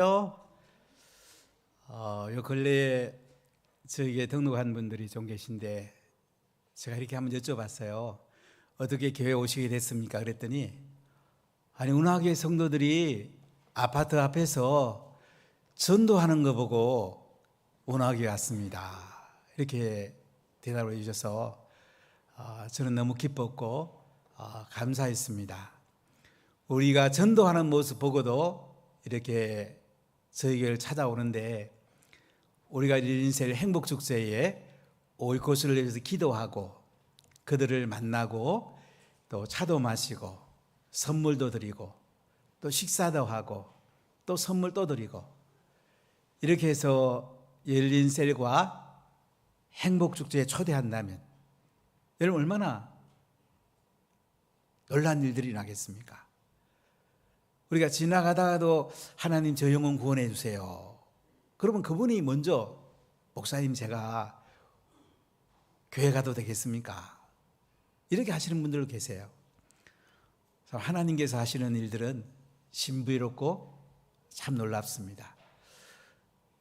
요 근래에 저에게 등록한 분들이 좀 계신데 제가 이렇게 한번 여쭤봤어요. 어떻게 교회 오시게 됐습니까? 그랬더니 아니 운하교회 성도들이 아파트 앞에서 전도하는 거 보고 운하교회 왔습니다. 이렇게 대답을 해주셔서 저는 너무 기뻤고 감사했습니다. 우리가 전도하는 모습 보고도 이렇게 저희 교회를 찾아오는데 우리가 인생 행복축제에 올 곳을 위해서 기도하고 그들을 만나고 또 차도 마시고 선물도 드리고 또 식사도 하고 또 선물 또 드리고 이렇게 해서 열린 셀과 행복축제에 초대한다면 여러분 얼마나 놀란 일들이 나겠습니까? 우리가 지나가다가도 하나님 저 영혼 구원해 주세요. 그러면 그분이 먼저 목사님 제가 교회 가도 되겠습니까? 이렇게 하시는 분들 계세요. 하나님께서 하시는 일들은 신비롭고 참 놀랍습니다.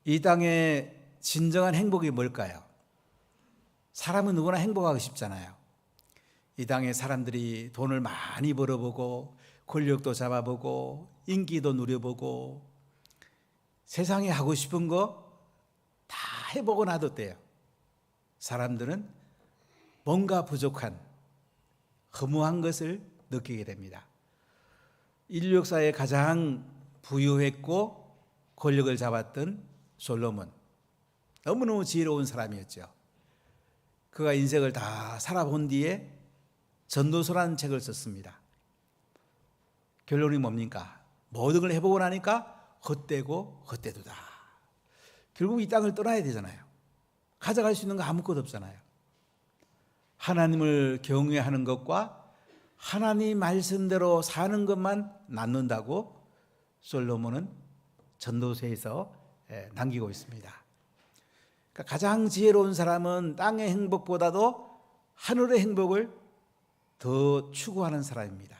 이 땅의 진정한 행복이 뭘까요? 사람은 누구나 행복하고 싶잖아요. 이 땅에 사람들이 돈을 많이 벌어보고 권력도 잡아보고 인기도 누려보고 세상에 하고 싶은 거 다 해보고 놔뒀대요. 사람들은 뭔가 부족한 허무한 것을 느끼게 됩니다. 인류 역사에 가장 부유했고 권력을 잡았던 솔로몬, 너무너무 지혜로운 사람이었죠. 그가 인생을 다 살아본 뒤에 전도서라는 책을 썼습니다. 결론이 뭡니까? 모든 걸 해보고 나니까 헛되고 헛되도다. 결국 이 땅을 떠나야 되잖아요. 가져갈 수 있는 거 아무것도 없잖아요. 하나님을 경외하는 것과 하나님 말씀대로 사는 것만 남는다고 솔로몬은 전도서에서 남기고 있습니다. 그러니까 가장 지혜로운 사람은 땅의 행복보다도 하늘의 행복을 더 추구하는 사람입니다.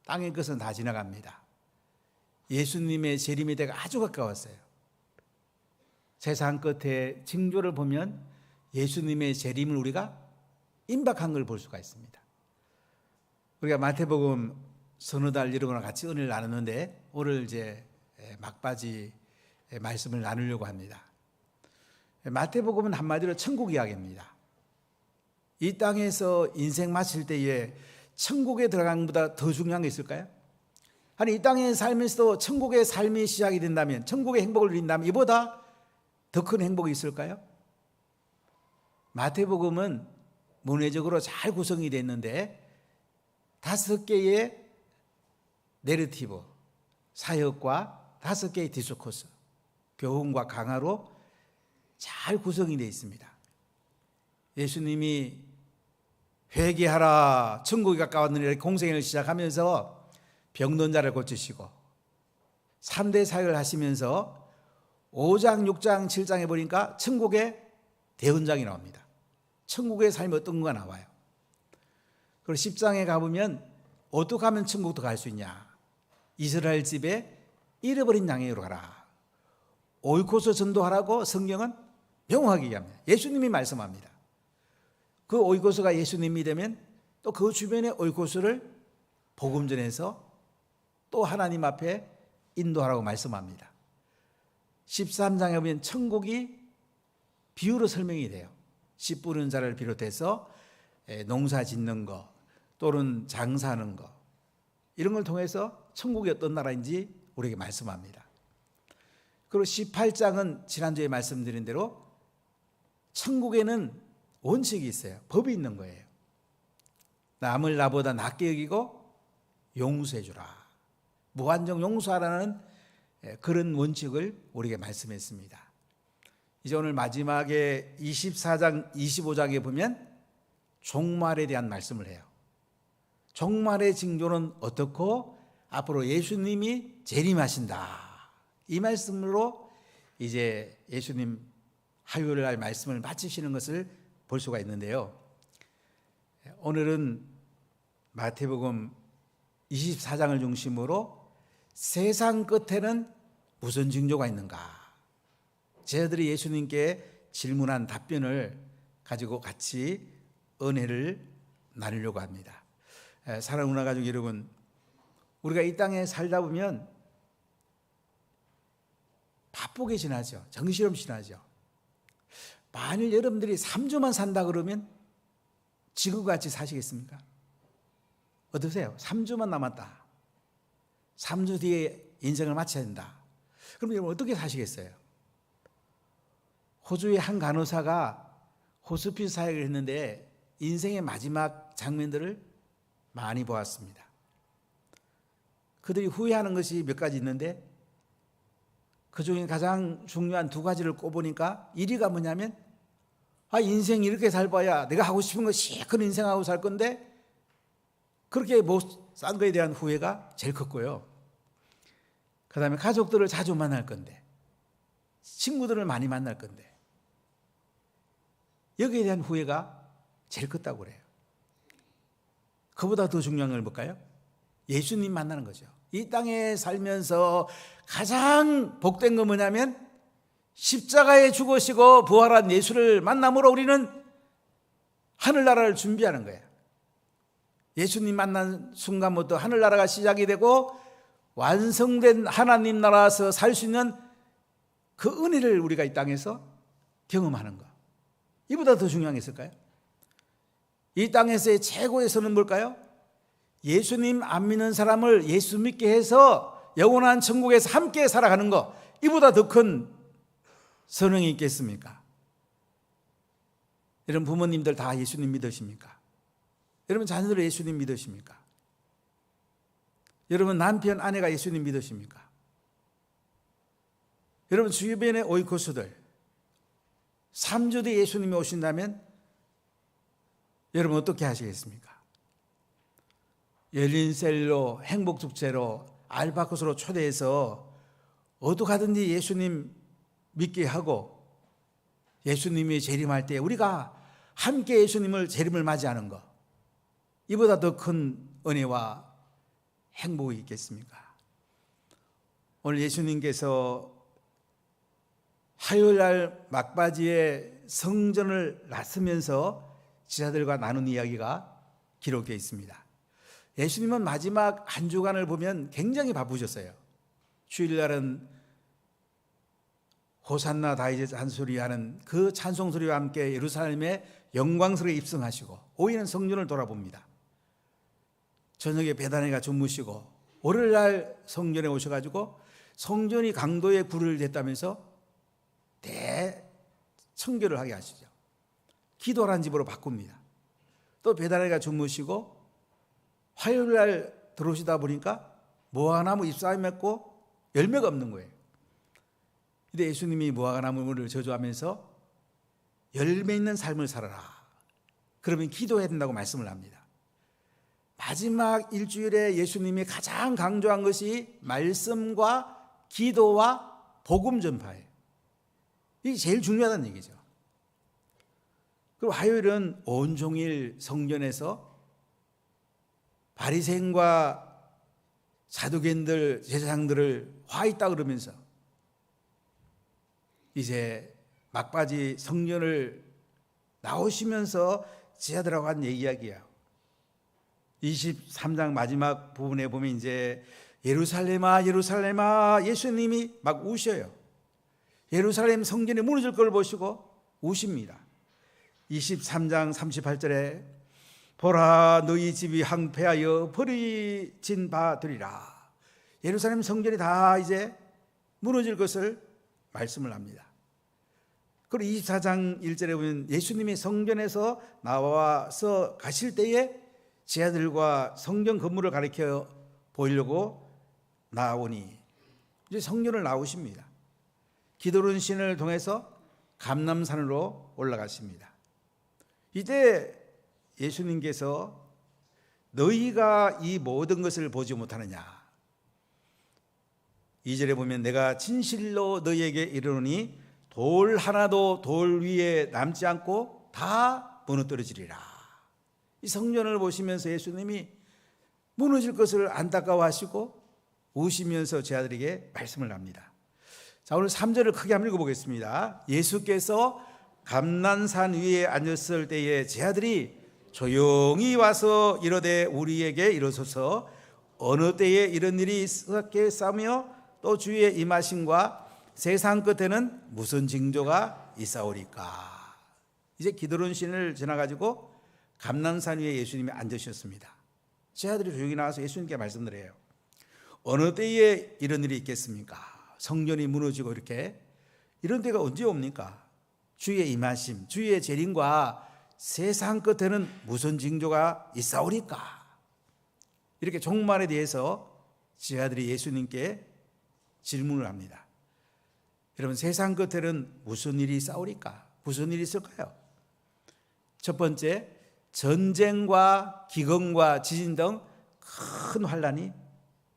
땅의 것은 다 지나갑니다. 예수님의 재림의 때가 아주 가까웠어요. 세상 끝에 징조를 보면 예수님의 재림을 우리가 임박한 걸 볼 수가 있습니다. 우리가 마태복음 서너 달 이런 거랑 같이 은혜를 나눴는데 오늘 이제 막바지 말씀을 나누려고 합니다. 마태복음은 한마디로 천국 이야기입니다. 이 땅에서 인생 마칠 때에 천국에 들어가는 것보다 더 중요한 게 있을까요? 아니 이 땅에 살면서도 천국의 삶이 시작이 된다면, 천국의 행복을 누린다면 이보다 더 큰 행복이 있을까요? 마태복음은 문화적으로 잘 구성이 됐는데 5개의 내러티브, 사역과 5개의 디스코스, 교훈과 강화로 잘 구성이 되어 있습니다. 예수님이 회개하라 천국이 가까웠느니 이렇게 공생애를 시작하면서 병든 자를 고치시고 3대 사역을 하시면서 5장, 6장, 7장에 보니까 천국의 대언장이 나옵니다. 천국의 삶이 어떤 거가 나와요. 그리고 10장에 가보면 어떻게 하면 천국도 갈 수 있냐. 이스라엘 집에 잃어버린 양에게로 가라. 오이코스 전도하라고 성경은 명확하게 얘기합니다. 예수님이 말씀합니다. 그 오이코스가 예수님이 되면 또 그 주변의 오이코스를 복음 전해서 또 하나님 앞에 인도하라고 말씀합니다. 13장에 보면 천국이 비유로 설명이 돼요. 씨 뿌리는 자를 비롯해서 농사 짓는 거 또는 장사하는 거 이런 걸 통해서 천국이 어떤 나라인지 우리에게 말씀합니다. 그리고 18장은 지난주에 말씀드린 대로 천국에는 원칙이 있어요. 법이 있는 거예요. 남을 나보다 낮게 여기고 용서해 주라. 무한정 용서하라는 그런 원칙을 우리에게 말씀했습니다. 이제 오늘 마지막에 24장, 25장에 보면 종말에 대한 말씀을 해요. 종말의 징조는 어떻고 앞으로 예수님이 재림하신다. 이 말씀으로 이제 예수님 화요일 날 말씀을 마치시는 것을 볼 수가 있는데요. 오늘은 마태복음 24장을 중심으로 세상 끝에는 무슨 징조가 있는가? 제자들이 예수님께 질문한 답변을 가지고 같이 은혜를 나누려고 합니다. 사랑하는 문화 가족 여러분, 우리가 이 땅에 살다 보면 바쁘게 지나죠. 정신없이 지나죠. 만일 여러분들이 3주만 산다 그러면 지구같이 사시겠습니까? 어떠세요? 3주만 남았다. 3주 뒤에 인생을 마쳐야 된다. 그럼 여러분 어떻게 사시겠어요? 호주의 한 간호사가 호스피스 사역을 했는데 인생의 마지막 장면들을 많이 보았습니다. 그들이 후회하는 것이 몇 가지 있는데 그 중에 가장 중요한 두 가지를 꼽으니까 1위가 뭐냐면 인생 이렇게 살봐야 내가 하고 싶은 거 시큰 인생하고 살 건데 그렇게 못 산 거에 대한 후회가 제일 컸고요. 그 다음에 가족들을 자주 만날 건데 친구들을 많이 만날 건데 여기에 대한 후회가 제일 컸다고 그래요. 그보다 더 중요한 걸 볼까요? 예수님 만나는 거죠. 이 땅에 살면서 가장 복된 건 뭐냐면 십자가에 죽으시고 부활한 예수를 만남으로 우리는 하늘나라를 준비하는 거예요. 예수님 만난 순간부터 하늘나라가 시작이 되고 완성된 하나님 나라에서 살 수 있는 그 은혜를 우리가 이 땅에서 경험하는 것. 이보다 더 중요한 게 있을까요? 이 땅에서의 최고의 선은 뭘까요? 예수님 안 믿는 사람을 예수 믿게 해서 영원한 천국에서 함께 살아가는 것. 이보다 더 큰 선행이 있겠습니까? 여러분 부모님들 다 예수님 믿으십니까? 여러분 자녀들 예수님 믿으십니까? 여러분 남편 아내가 예수님 믿으십니까? 여러분 주변의 오이코스들 3주 뒤에 예수님이 오신다면 여러분 어떻게 하시겠습니까? 열린셀로 행복축제로 알바코스로 초대해서 어떻게하든지 예수님 믿게 하고 예수님이 재림할 때 우리가 함께 예수님을 재림을 맞이하는 것, 이보다 더 큰 은혜와 행복이 있겠습니까? 오늘 예수님께서 화요일날 막바지에 성전을 나서면서 제자들과 나눈 이야기가 기록되어 있습니다. 예수님은 마지막 한 주간을 보면 굉장히 바쁘셨어요. 주일날은 호산나 다윗의 찬소리하는 그 찬송소리와 함께 예루살렘에 영광스럽게 입성하시고 오히려 성전을 돌아봅니다. 저녁에 베다니가 주무시고 월요일날 성전에 오셔가지고 성전이 강도의 불을 댔다면서 대청결을 하게 하시죠. 기도하는 집으로 바꿉니다. 또 베다니가 주무시고 화요일날 들어오시다 보니까 무화과나무 잎사귀 맺고 열매가 없는 거예요. 근데 예수님이 무화과나무를 저주하면서 열매 있는 삶을 살아라. 그러면 기도해야 된다고 말씀을 합니다. 마지막 일주일에 예수님이 가장 강조한 것이 말씀과 기도와 복음 전파예요. 이게 제일 중요하다는 얘기죠. 그리고 화요일은 온종일 성전에서 바리새인과 사두개인들 제사장들을 화 있다 그러면서 이제 막바지 성전을 나오시면서 제자들하고 한 이야기야. 23장 마지막 부분에 보면 이제 예루살렘아 예루살렘아 예수님이 막 우셔요. 예루살렘 성전이 무너질 걸 보시고 우십니다. 23장 38절에 보라 너희 집이 황폐하여 버려진 바 되리라. 예루살렘 성전이 다 이제 무너질 것을 말씀을 합니다. 그리고 24장 1절에 보면 예수님이 성전에서 나와서 가실 때에 제자들과 성전 건물을 가리켜 보이려고 나오니 이제 성전을 나오십니다. 기드론 신을 통해서 감람산으로 올라가십니다. 이때 예수님께서 너희가 이 모든 것을 보지 못하느냐. 2절에 보면 내가 진실로 너희에게 이르노니 돌 하나도 돌 위에 남지 않고 다 무너뜨려지리라. 이 성전을 보시면서 예수님이 무너질 것을 안타까워하시고 우시면서 제자들에게 말씀을 합니다. 자, 오늘 3절을 크게 한번 읽어보겠습니다. 예수께서 감난산 위에 앉았을 때에 제 아들이 조용히 와서 이르되 우리에게 이르소서 어느 때에 이런 일이 있었겠사며 또 주의 임하심과 세상 끝에는 무슨 징조가 있사오리까. 이제 기드론 신을 지나가지고 감난산 위에 예수님이 앉으셨습니다. 제 아들이 조용히 나와서 예수님께 말씀드려요. 어느 때에 이런 일이 있겠습니까? 성전이 무너지고 이런 때가 언제 옵니까? 주의 임하심, 주의 재림과 세상 끝에는 무슨 징조가 있사오리까? 이렇게 종말에 대해서 제 아들이 예수님께 질문을 합니다. 여러분, 세상 끝에는 무슨 일이 있사오리까? 무슨 일이 있을까요? 첫 번째, 전쟁과 기근과 지진 등 큰 환란이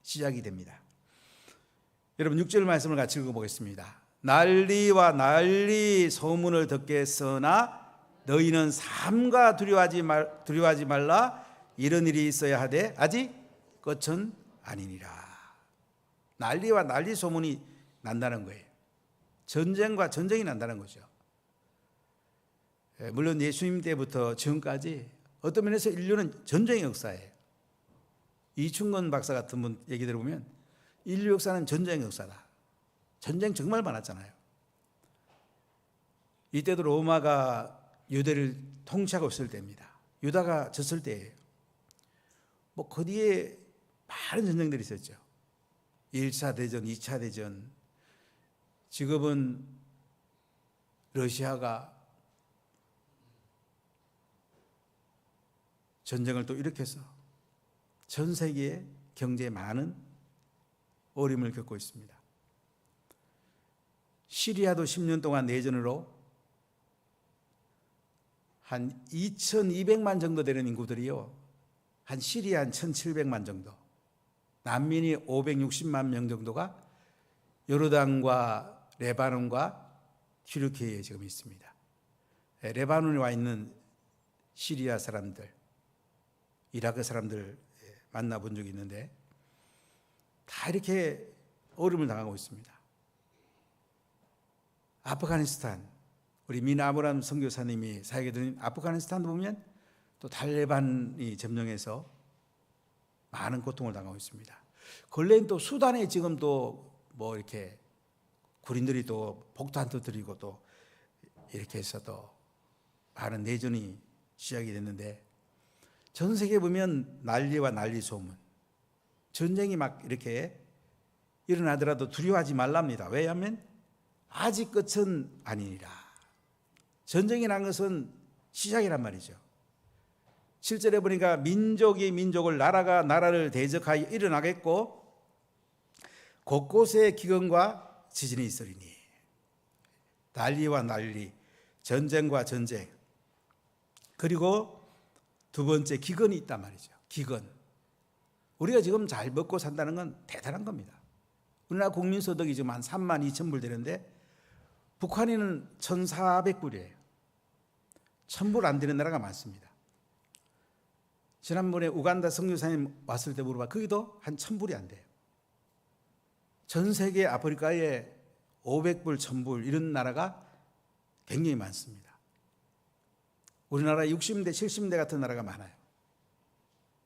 시작이 됩니다. 여러분, 6절 말씀을 같이 읽어보겠습니다. 난리와 난리 소문을 듣겠으나 너희는 삼가 두려워하지 말라. 이런 일이 있어야 하되 아직 끝은 아니니라. 난리와 난리 소문이 난다는 거예요. 전쟁과 전쟁이 난다는 거죠. 물론 예수님 때부터 지금까지 어떤 면에서 인류는 전쟁의 역사예요. 이충건 박사 같은 분 얘기 들어보면 인류 역사는 전쟁의 역사다. 전쟁 정말 많았잖아요. 이때도 로마가 유대를 통치하고 있을 때입니다. 유다가 졌을 때예요. 그 뒤에 많은 전쟁들이 있었죠. 1차 대전, 2차 대전. 지금은 러시아가 전쟁을 또 일으켜서 전 세계의 경제에 많은 어려움을 겪고 있습니다. 시리아도 10년 동안 내전으로 한 2,200만 정도 되는 인구들이요, 한 시리아 한 1,700만 정도, 난민이 560만 명 정도가 요르단과 레바논과 튀르키예에 지금 있습니다. 레바논에 와 있는 시리아 사람들, 이라크 사람들 만나본 적이 있는데 다 이렇게 어려움을 당하고 있습니다. 아프가니스탄, 우리 민아브람 선교사님이 사역에 드린 아프가니스탄도 보면 또 탈레반이 점령해서 많은 고통을 당하고 있습니다. 근래엔 또 수단에 지금 또 이렇게 군인들이 또 폭탄 터뜨리고 또 이렇게 해서 또 많은 내전이 시작이 됐는데, 전 세계에 보면 난리와 난리 소문, 전쟁이 막 이렇게 일어나더라도 두려워하지 말랍니다. 왜냐하면 아직 끝은 아니니라. 전쟁이 난 것은 시작이란 말이죠. 7절에 보니까 민족이 민족을, 나라가 나라를 대적하여 일어나겠고 곳곳에 기근과 지진이 있으리니. 난리와 난리, 전쟁과 전쟁, 그리고 두 번째 기근이 있단 말이죠. 기근. 우리가 지금 잘 먹고 산다는 건 대단한 겁니다. 우리나라 국민소득이 지금 한 32,000불 되는데 북한에는 1,400불이에요. 1,000불 안 되는 나라가 많습니다. 지난번에 우간다 선교사님 왔을 때 물어봐, 거기도 한 1,000불이 안 돼요. 전 세계 아프리카에 500불, 1,000불 이런 나라가 굉장히 많습니다. 우리나라 60대, 70대 같은 나라가 많아요.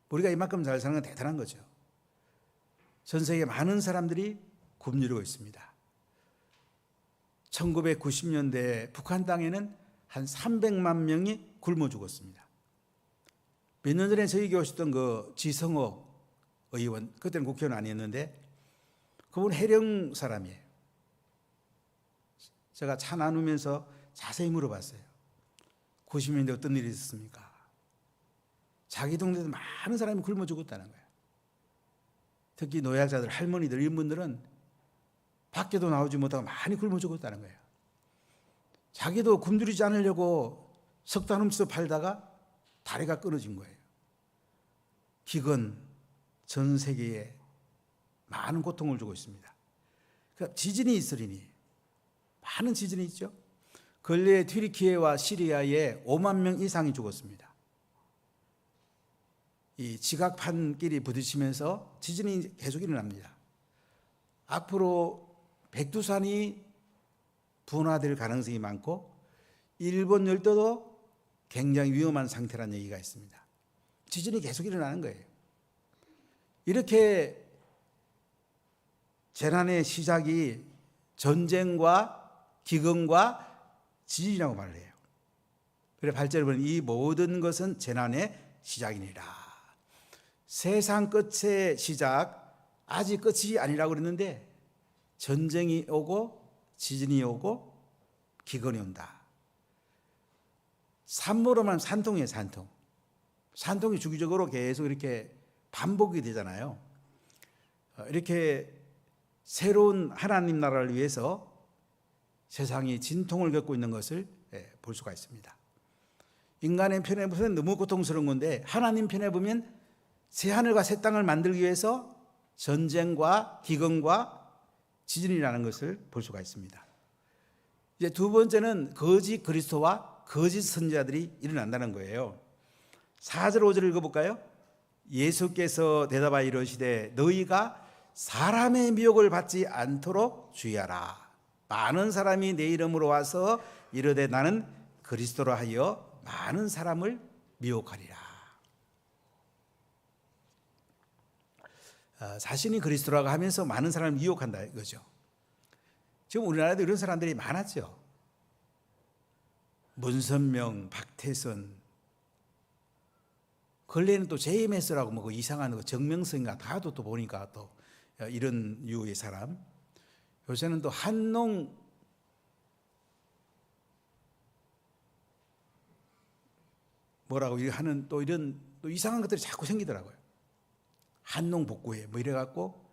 우리가 이만큼 잘 사는 건 대단한 거죠. 전 세계 많은 사람들이 굶주리고 있습니다. 1990년대 북한 땅에는 한 300만 명이 굶어 죽었습니다. 몇 년 전에 저희 교회 오셨던 그 지성호 의원, 그때는 국회의원 아니었는데 그분 해령 사람이에요. 제가 차 나누면서 자세히 물어봤어요. 90년대 어떤 일이 있었습니까? 자기 동네에서 많은 사람이 굶어 죽었다는 거예요. 특히 노약자들, 할머니들, 이런 분들은 밖에도 나오지 못하고 많이 굶어 죽었다는 거예요. 자기도 굶주리지 않으려고 석탄 훔쳐 팔다가 다리가 끊어진 거예요. 기근, 전 세계에 많은 고통을 주고 있습니다. 그러니까 지진이 있으리니, 많은 지진이 있죠. 근래에 튀르키예와 시리아에 5만 명 이상이 죽었습니다. 이 지각판끼리 부딪히면서 지진이 계속 일어납니다. 앞으로 백두산이 분화될 가능성이 많고 일본 열도도 굉장히 위험한 상태라는 얘기가 있습니다. 지진이 계속 일어나는 거예요. 이렇게 재난의 시작이 전쟁과 기근과 지진이라고 말을 해요. 그래 8절에 보면 이 모든 것은 재난의 시작이니라. 세상 끝의 시작, 아직 끝이 아니라고 그랬는데 전쟁이 오고 지진이 오고 기근이 온다. 산모로만 산통이에요. 산통. 산통이 주기적으로 계속 이렇게 반복이 되잖아요. 이렇게 새로운 하나님 나라를 위해서 세상이 진통을 겪고 있는 것을 볼 수가 있습니다. 인간의 편에 보면 너무 고통스러운 건데 하나님 편에 보면 새하늘과 새 땅을 만들기 위해서 전쟁과 기근과 지진이라는 것을 볼 수가 있습니다. 이제 두 번째는 거짓 그리스도와 거짓 선지자들이 일어난다는 거예요. 4절 5절을 읽어볼까요? 예수께서 대답하여 이르시되 너희가 사람의 미혹을 받지 않도록 주의하라. 많은 사람이 내 이름으로 와서 이르되 나는 그리스도라 하여 많은 사람을 미혹하리라. 자신이 그리스도라고 하면서 많은 사람을 미혹한다 이거죠. 지금 우리나라에도 이런 사람들이 많았죠. 문선명, 박태선, 근래에는 또 JMS라고 뭐 이상한 거 정명성인가 다도 또 보니까 또 이런 유의 사람. 요새는 또 한농 뭐라고 하는 또 이런 또 이상한 것들이 자꾸 생기더라고요. 한농 복구회 뭐 이래갖고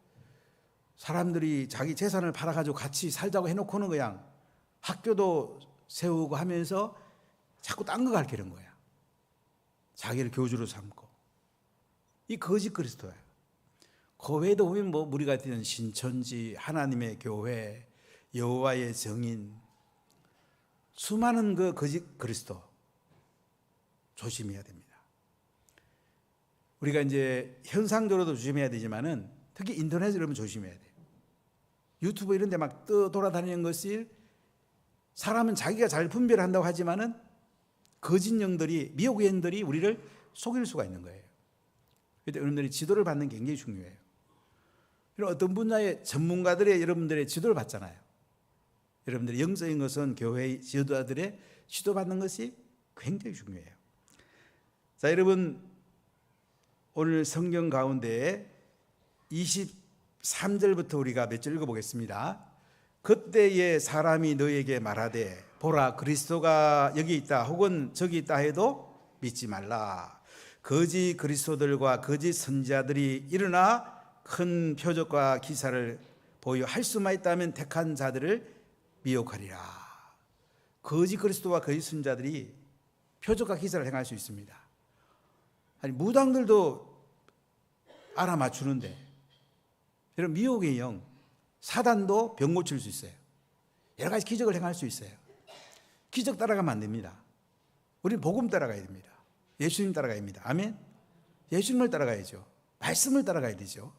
사람들이 자기 재산을 팔아가지고 같이 살자고 해놓고는 그냥 학교도 세우고 하면서 자꾸 딴 거 가르치는 거야. 자기를 교주로 삼고. 이 거짓 그리스도야. 그 외에도 보면 뭐 우리가 듣는 신천지, 하나님의 교회, 여호와의 증인, 수많은 그 거짓 그리스도 조심해야 됩니다. 우리가 이제 현상적으로도 조심해야 되지만은 특히 인터넷을 여러분 조심해야 돼요. 유튜브 이런 데 막 돌아다니는 것이 사람은 자기가 잘 분별한다고 하지만은 거짓 영들이, 미혹의 영들이 우리를 속일 수가 있는 거예요. 그런데 여러분들이 지도를 받는 게 굉장히 중요해요. 어떤 분야의 전문가들의 여러분들의 지도를 받잖아요. 여러분들이 영적인 것은 교회의 지도자들의 지도받는 것이 굉장히 중요해요. 자, 여러분 오늘 성경 가운데 23절부터 우리가 몇 절 읽어보겠습니다. 그때에 사람이 너에게 말하되 보라 그리스도가 여기 있다 혹은 저기 있다 해도 믿지 말라. 거짓 그리스도들과 거짓 선지자들이 일어나 큰 표적과 기사를 보여할 수만 있다면 택한 자들을 미혹하리라. 거짓 그리스도와 거짓 선지자들이 표적과 기사를 행할 수 있습니다. 아니 무당들도 알아맞추는데 이런 미혹의 영, 사단도 병 고칠 수 있어요. 여러 가지 기적을 행할 수 있어요. 기적 따라가면 안 됩니다. 우리는 복음 따라가야 됩니다. 예수님 따라가야 됩니다. 아멘. 예수님을 따라가야죠. 말씀을 따라가야 되죠.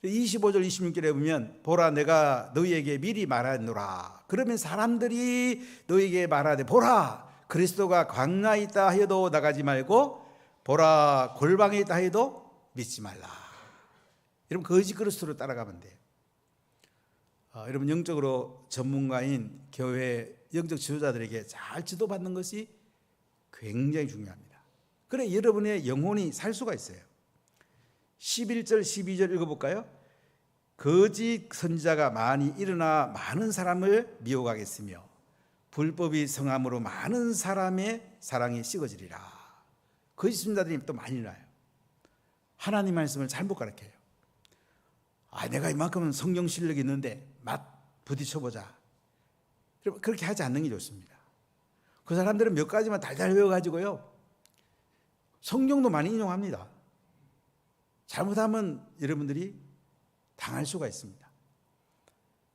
25절 26절에 보면 보라 내가 너희에게 미리 말하노라. 그러면 사람들이 너희에게 말하되 보라 그리스도가 광야에 있다 하여도 나가지 말고 보라 골방에 있다 해도 믿지 말라. 여러분 거짓 그리스도로 따라가면 돼요. 여러분 영적으로 전문가인 교회 영적 지도자들에게 잘 지도받는 것이 굉장히 중요합니다. 그래 여러분의 영혼이 살 수가 있어요. 11절 12절 읽어볼까요? 거짓 선지자가 많이 일어나 많은 사람을 미혹하겠으며 불법이 성함으로 많은 사람의 사랑이 식어지리라. 거짓 선지자들이 또 많이 일어나요. 하나님 말씀을 잘못 가르쳐요. 내가 이만큼은 성경 실력이 있는데 맛 부딪혀보자. 그렇게 하지 않는 게 좋습니다. 그 사람들은 몇 가지만 달달 외워가지고요 성경도 많이 인용합니다. 잘못하면 여러분들이 당할 수가 있습니다.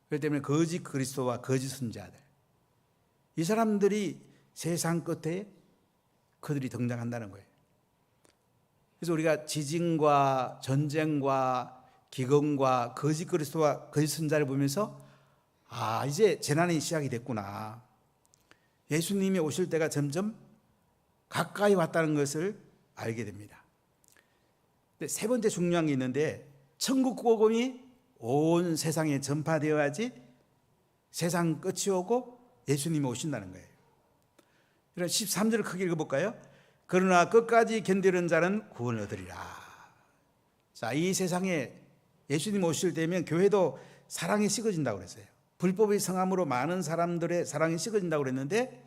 그렇기 때문에 거짓 그리스도와 거짓 선지자들, 이 사람들이 세상 끝에 그들이 등장한다는 거예요. 그래서 우리가 지진과 전쟁과 기근과 거짓 그리스도와 거짓 선자를 보면서 이제 재난이 시작이 됐구나. 예수님이 오실 때가 점점 가까이 왔다는 것을 알게 됩니다. 근데 세 번째 중요한 게 있는데, 천국 복음이 온 세상에 전파되어야지 세상 끝이 오고 예수님이 오신다는 거예요. 그럼 13절을 크게 읽어볼까요? 그러나 끝까지 견디는 자는 구원을 얻으리라. 자, 이 세상에 예수님 오실 때면 교회도 사랑이 식어진다고 그랬어요. 불법의 성함으로 많은 사람들의 사랑이 식어진다고 그랬는데,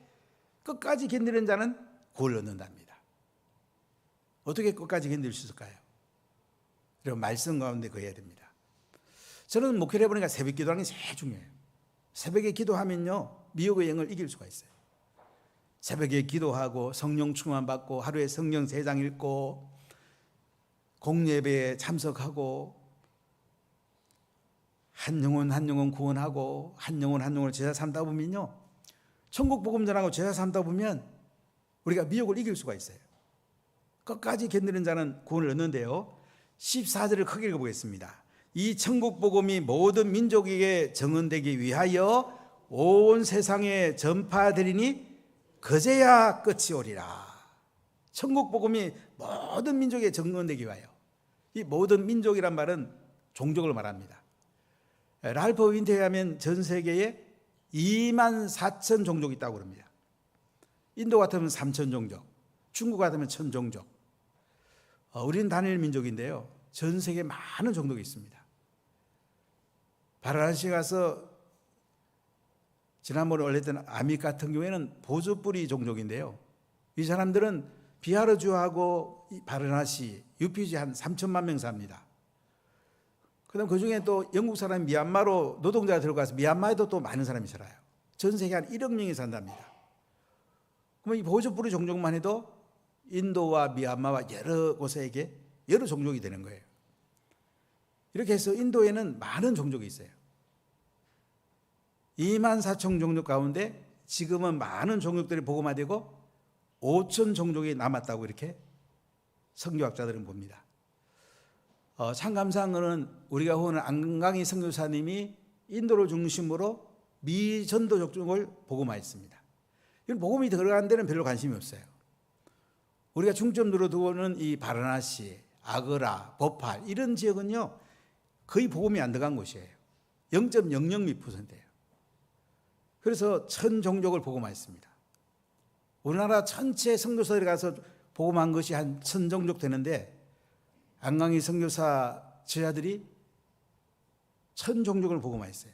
끝까지 견디는 자는 구원을 얻는답니다. 어떻게 끝까지 견딜 수 있을까요? 그리고 말씀 가운데 거해야 됩니다. 저는 목회를 해보니까 새벽 기도하는 게 제일 중요해요. 새벽에 기도하면요, 미혹의 영을 이길 수가 있어요. 새벽에 기도하고 성령 충만 받고 하루에 성경 3장 읽고 공예배에 참석하고 한 영혼 한 영혼 구원하고 한 영혼 한 영혼을 제자 삼다 보면요, 천국 복음 전하고 제자 삼다 보면 우리가 미혹을 이길 수가 있어요. 끝까지 견디는 자는 구원을 얻는데요, 14절을 크게 읽어보겠습니다. 이 천국 복음이 모든 민족에게 증언되기 위하여 온 세상에 전파되리니 그제야 끝이 오리라. 천국 복음이 모든 민족에 증언되기 위하여. 이 모든 민족이란 말은 종족을 말합니다. 랄프 윈터에 하면 전 세계에 2만 4천 종족이 있다고 합니다. 인도 같으면 3천 종족, 중국 같으면 1,000 종족. 우리는 단일 민족인데요, 전 세계에 많은 종족이 있습니다. 바라나시 가서 지난번에 올렸던 아믹 같은 경우에는 보조뿌리 종족인데요, 이 사람들은 비하르주하고 바라나시, 유피지 한 3천만 명 삽니다. 그다음 그 중에 또 영국 사람이 미얀마로 노동자가 들어가서 미얀마에도 또 많은 사람이 살아요. 전 세계 한 1억 명이 산답니다. 그러면 이 보조뿌리 종족만 해도 인도와 미얀마와 여러 곳에게 여러 종족이 되는 거예요. 이렇게 해서 인도에는 많은 종족이 있어요. 2만 4천 종족 가운데 지금은 많은 종족들이 복음화되고 5천 종족이 남았다고 이렇게 선교학자들은 봅니다. 참 감사한 것은 우리가 후원하는 안강희 선교사님이 인도를 중심으로 미전도 족족을 복음화했습니다. 이건 복음이 들어간 데는 별로 관심이 없어요. 우리가 중점으로 두고는 이 바라나시, 아그라, 보팔 이런 지역은요, 거의 복음이 안 들어간 곳이에요. 0.00%예요. 그래서 1,000 종족을 복음화했습니다. 우리나라 전체 선교사들이 가서 복음한 것이 한 1,000 종족 되는데, 안강희 선교사 제자들이 1,000 종족을 복음화했어요.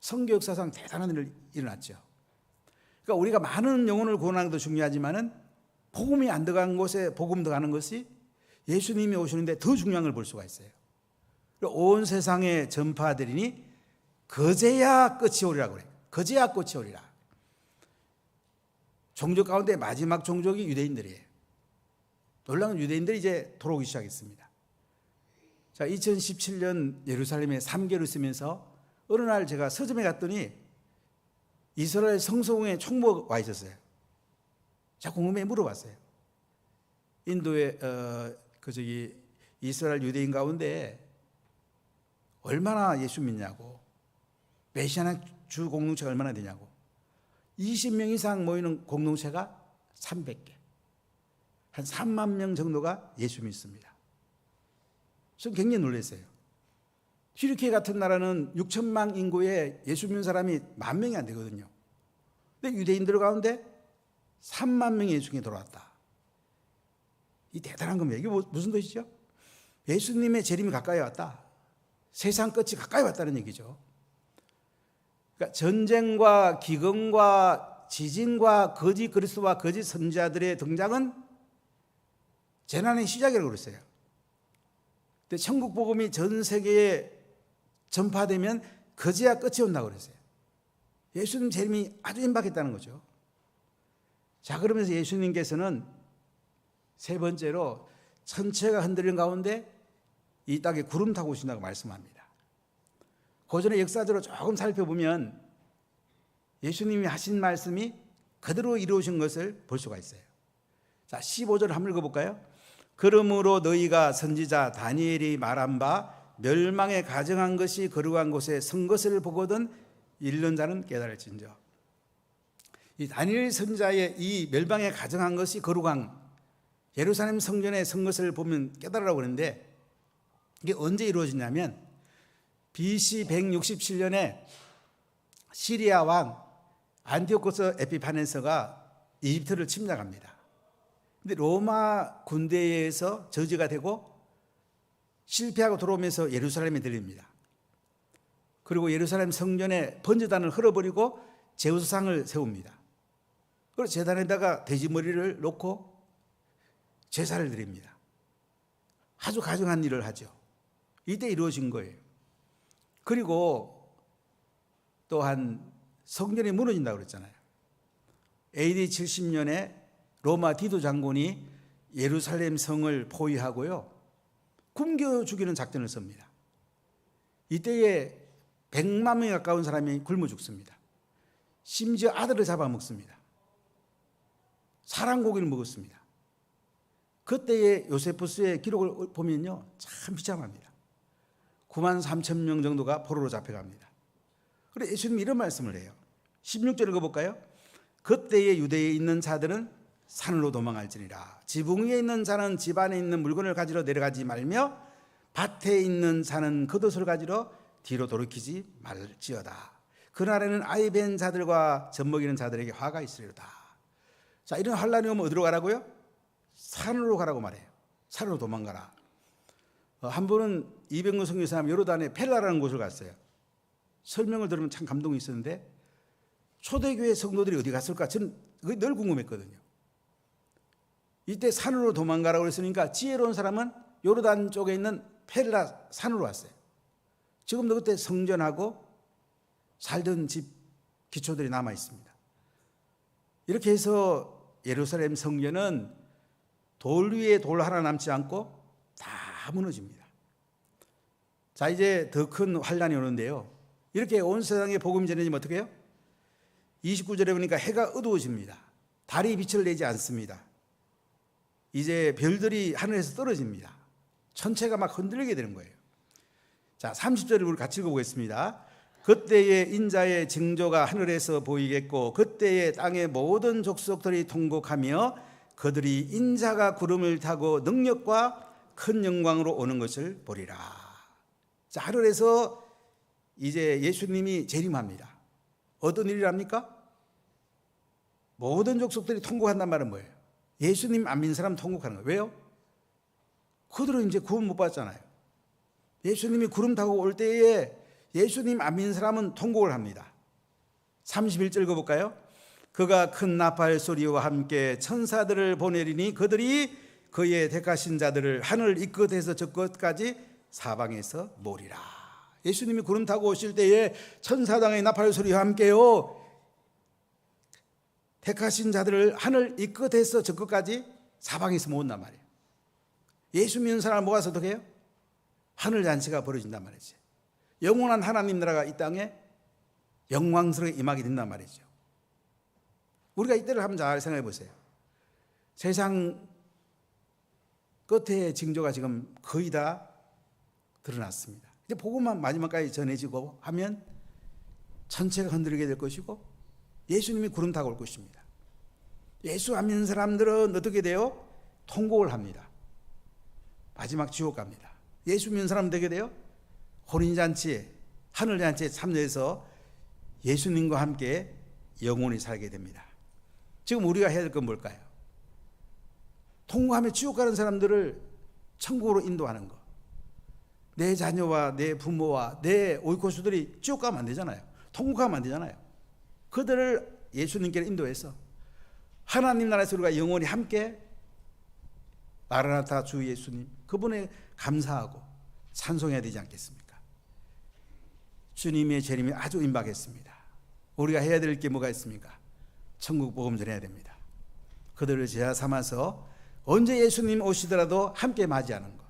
선교 역사상 대단한 일이 일어났죠. 그러니까 우리가 많은 영혼을 구원하는 것도 중요하지만은 복음이 안 들어간 곳에 복음 들어가는 것이 예수님이 오시는데 더 중요한 걸 볼 수가 있어요. 온 세상에 전파되리니 그제야 끝이 오리라 그래요. 그제야 끝이 오리라. 종족 가운데 마지막 종족이 유대인들이에요. 놀라운 유대인들이 이제 돌아오기 시작했습니다. 자, 2017년 예루살렘에 3개월 있으면서 어느 날 제가 서점에 갔더니 이스라엘 성서공회 총무가 와 있었어요. 제가 궁금해 물어봤어요. 인도의 이스라엘 유대인 가운데 얼마나 예수 믿냐고, 메시아 주 공동체가 얼마나 되냐고. 20명 이상 모이는 공동체가 300개, 한 3만 명 정도가 예수 믿습니다. 저는 굉장히 놀랐어요. 튀르키예 같은 나라는 6천만 인구에 예수 믿는 사람이 10,000명이 안 되거든요. 근데 유대인들 가운데 3만 명이 예수님에 돌아왔다. 이 대단한 겁니다. 이게 무슨 뜻이죠? 예수님의 재림이 가까이 왔다. 세상 끝이 가까이 왔다는 얘기죠. 그러니까 전쟁과 기근과 지진과 거짓 그리스도와 거짓 선지자들의 등장은 재난의 시작이라고 그랬어요. 근데 천국 복음이 전 세계에 전파되면 그제야 끝이 온다고 그랬어요. 예수님 재림이 아주 임박했다는 거죠. 자, 그러면서 예수님께서는 세 번째로 천체가 흔들리는 가운데 이 땅에 구름 타고 오신다고 말씀합니다. 고전의 역사적으로 조금 살펴보면 예수님이 하신 말씀이 그대로 이루어진 것을 볼 수가 있어요. 자, 15절 한번 읽어볼까요? 그러므로 너희가 선지자 다니엘이 말한 바 멸망에 가정한 것이 거룩한 곳에 선 것을 보거든 읽는 자는 깨달을진저. 이 다니엘 선지자의 이 멸망에 가정한 것이 거룩한 예루살렘 성전에 선 것을 보면 깨달으라고 그러는데, 이게 언제 이루어지냐면 BC 167년에 시리아 왕 안티오코스 에피파네스가 이집트를 침략합니다. 근데 로마 군대에 의해서 저지가 되고 실패하고 돌아오면서 예루살렘에 들립니다. 그리고 예루살렘 성전에 번제단을 흘어버리고 제우스상을 세웁니다. 그리고 제단에다가 돼지머리를 놓고 제사를 드립니다. 아주 가증한 일을 하죠. 이때 이루어진 거예요. 그리고 또한 성전이 무너진다고 그랬잖아요. AD 70년에 로마 디도 장군이 예루살렘 성을 포위하고요, 굶겨 죽이는 작전을 씁니다. 이때에 100만 명에 가까운 사람이 굶어 죽습니다. 심지어 아들을 잡아먹습니다. 사랑고기를 먹었습니다. 그때의 요세푸스의 기록을 보면요, 참 비참합니다. 9만 3천 명 정도가 포로로 잡혀갑니다. 그래서 예수님이 이런 말씀을 해요. 16절 읽어볼까요? 그때의 유대에 있는 자들은 산으로 도망할지니라. 지붕 위에 있는 자는 집 안에 있는 물건을 가지러 내려가지 말며 밭에 있는 자는 겉옷을 가지러 뒤로 돌이키지 말지어다. 그날에는 아이 벤 자들과 젖먹이는 자들에게 화가 있으리로다. 자, 이런 환란이 오면 어디로 가라고요? 산으로 가라고 말해요. 산으로 도망가라. 한 번은 200명 성교사님 요르단에 펠라라는 곳을 갔어요. 설명을 들으면 참 감동이 있었는데, 초대교회 성도들이 어디 갔을까? 저는 그게 늘 궁금했거든요. 이때 산으로 도망가라고 그랬으니까 지혜로운 사람은 요르단 쪽에 있는 펠라 산으로 왔어요. 지금도 그때 성전하고 살던 집 기초들이 남아 있습니다. 이렇게 해서 예루살렘 성전은 돌 위에 돌 하나 남지 않고 다 무너집니다. 자, 이제 더 큰 환란이 오는데요, 이렇게 온 세상에 복음이 전해지면 어떻게 해요? 29절에 보니까 해가 어두워집니다. 달이 빛을 내지 않습니다. 이제 별들이 하늘에서 떨어집니다. 천체가 막 흔들리게 되는 거예요. 자, 30절을 우리 같이 읽어보겠습니다. 그때의 인자의 징조가 하늘에서 보이겠고 그때의 땅의 모든 족속들이 통곡하며 그들이 인자가 구름을 타고 능력과 큰 영광으로 오는 것을 보리라. 자, 하늘에서 이제 예수님이 재림합니다. 어떤 일이랍니까? 모든 족속들이 통곡한단 말은 뭐예요? 예수님 안 믿는 사람 통곡하는 거예요. 왜요? 그들은 이제 구원 못 받잖아요. 예수님이 구름 타고 올 때에 예수님 안 믿는 사람은 통곡을 합니다. 31절 읽어볼까요? 그가 큰 나팔 소리와 함께 천사들을 보내리니 그들이 그의 택하신 자들을 하늘 이 끝에서 저 끝까지 사방에서 모리라. 예수님이 구름 타고 오실 때에 천사당의 나팔 소리와 함께요, 택하신 자들을 하늘 이 끝에서 저 끝까지 사방에서 모은단 말이에요. 예수 믿는 사람을 모아서 어떻게 해요? 하늘 잔치가 벌어진단 말이죠. 영원한 하나님 나라가 이 땅에 영광스럽게 임하게 된단 말이죠. 우리가 이때를 한번 잘 생각해 보세요. 세상 끝에 징조가 지금 거의 다 드러났습니다. 이제 복음만 마지막까지 전해지고 하면 천체가 흔들리게 될 것이고 예수님이 구름 타고 올 것입니다. 예수 안 믿는 사람들은 어떻게 돼요? 통곡을 합니다. 마지막 지옥 갑니다. 예수 믿는 사람 되게 돼요? 혼인잔치에, 하늘잔치에 참여해서 예수님과 함께 영원히 살게 됩니다. 지금 우리가 해야 될 건 뭘까요? 통곡하며 지옥 가는 사람들을 천국으로 인도하는 것. 내 자녀와 내 부모와 내 오이코수들이 지옥 가면 안 되잖아요. 통곡하면 안 되잖아요. 그들을 예수님께로 인도해서 하나님 나라에서 우리가 영원히 함께 마라나타 주 예수님, 그분에 감사하고 찬송해야 되지 않겠습니까? 주님의 재림이 아주 임박했습니다. 우리가 해야 될 게 뭐가 있습니까? 천국 복음 전해야 됩니다. 그들을 제자 삼아서 언제 예수님 오시더라도 함께 맞이하는 것,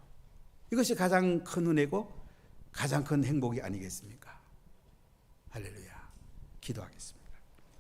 이것이 가장 큰 은혜고 가장 큰 행복이 아니겠습니까? 할렐루야. 기도하겠습니다.